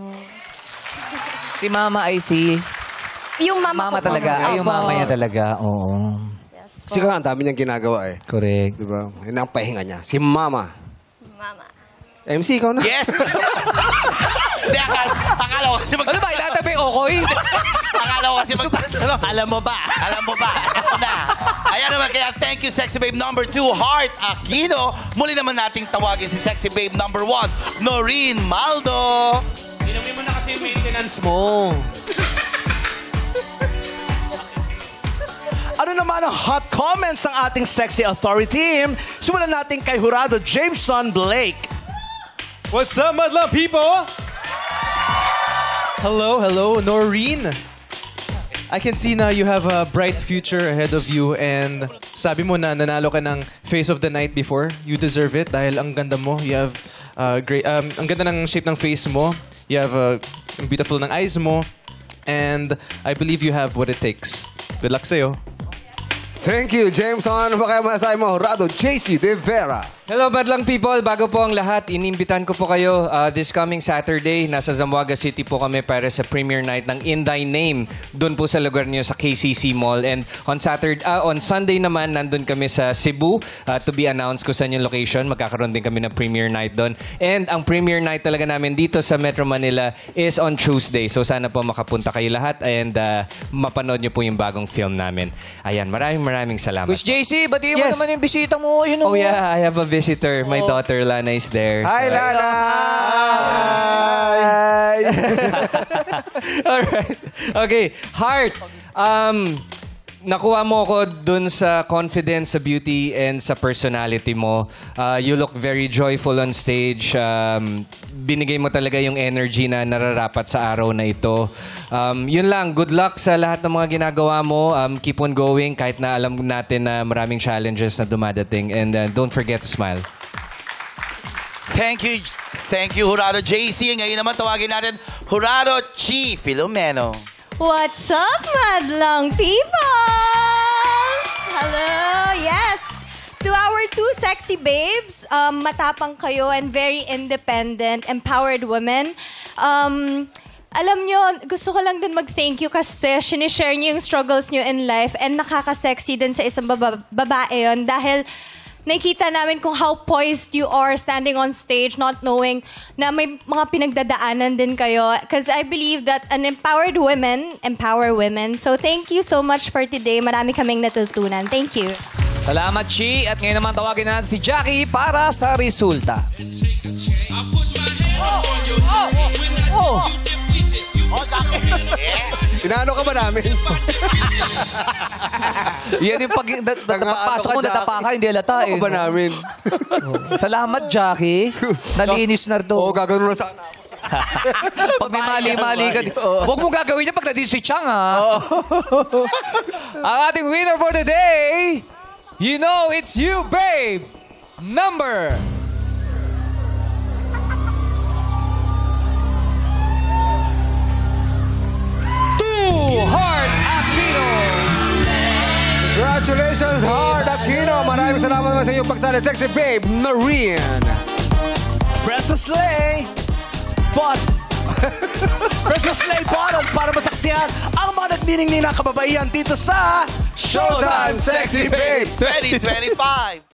Si mama ay si... Yung mama ko talaga. po. Ay, yung mama niya talaga. Oo. Kasi ang dami niyang ginagawa eh. Correct. Diba? Yun ang pahinga niya. Si Mama. Mama. MC, ikaw na. Yes! Hindi, akala ko kasi Ano ba? Itatabi okoy? Akala ko kasi Alam mo ba? Ito na. Ayan naman, kaya thank you, Sexy Babe number 2, Heart Aquino. Muli naman nating tawagin si Sexy Babe number 1, Noreen Maldo. Inumin mo na kasi yung maintenance mo. Ano naman ang hot comments ng ating Sexy Authority team? Simulan natin kay Jurado Jameson Blake. What's up, Madlang people? Hello, Noreen. I can see now you have a bright future ahead of you and sabi mo na nanalo ka ng Face of the Night before. You deserve it dahil ang ganda mo. You have great, ang ganda ng shape ng face mo. You have ang beautiful ng eyes mo. And I believe you have what it takes. Good luck sa'yo. Thank you, Jameson. Ano ba kaya masasabi mo? Rado JC De Vera. Hello, Madlang people. Bago po ang lahat, inimbitan ko po kayo this coming Saturday. Nasa Zamboanga City po kami para sa premiere night ng In Thy Name. Doon po sa lugar niyo sa KCC Mall. And on Sunday naman, nandun kami sa Cebu. To be announced kung saan yung location. Magkakaroon din kami ng premiere night doon. And ang premiere night talaga namin dito sa Metro Manila is on Tuesday. So sana po makapunta kayo lahat and mapanood niyo po yung bagong film namin. Ayan, maraming salamat. Coach JC, batiin mo naman yung bisita mo. Oh yeah, I have a visitor. My daughter Lana is there. Hi, Lana! Hi! Alright. Okay, Heart. Nakuha mo ko dun sa confidence, sa beauty, and sa personality mo. You look very joyful on stage. Binigay mo talaga yung energy na nararapat sa araw na ito. Yun lang, good luck sa lahat ng mga ginagawa mo. Keep on going kahit na alam natin na maraming challenges na dumadating. And don't forget to smile. Thank you, Jurado JC. Ngayon naman tawagin natin Jurado Chi Filomeno. What's up, Madlang people? Hello, yes. To our two sexy babes, matapang kayo and very independent, empowered women. Alam nyo, gusto ko lang din mag-thank you kasi sinishare nyo yung struggles nyo in life and nakaka-sexy din sa isang babae yun dahil nakikita namin kung how poised you are standing on stage, not knowing na may mga pinagdadaanan din kayo. Because I believe that an empowered women empower women. So thank you so much for today. Marami kaming natutunan. Thank you. Salamat, Chi. At ngayon naman tawagin natin si Jackie para sa resulta. Inaano ka ba namin? Yan yung pasok mo, natapa ka, hindi halata eh. Ano ba namin? Salamat, Jackie. Nalinis na ito. Oo, gagawin na sana. Pag may mali-mali ka. Huwag mong gagawin niya pag nandito si Chang, ha? Ang ating winner for the day, you know it's you, babe. Number... Heart Aquino. Congratulations, Heart Aquino. Maraming salamat naman sa iyong pagsali. Sexy babe, Noreen. Press the sleigh. Press the sleigh button para masaksihan ang mga nagniningning na kababaihan dito sa Showtime Sexy Babe 2025.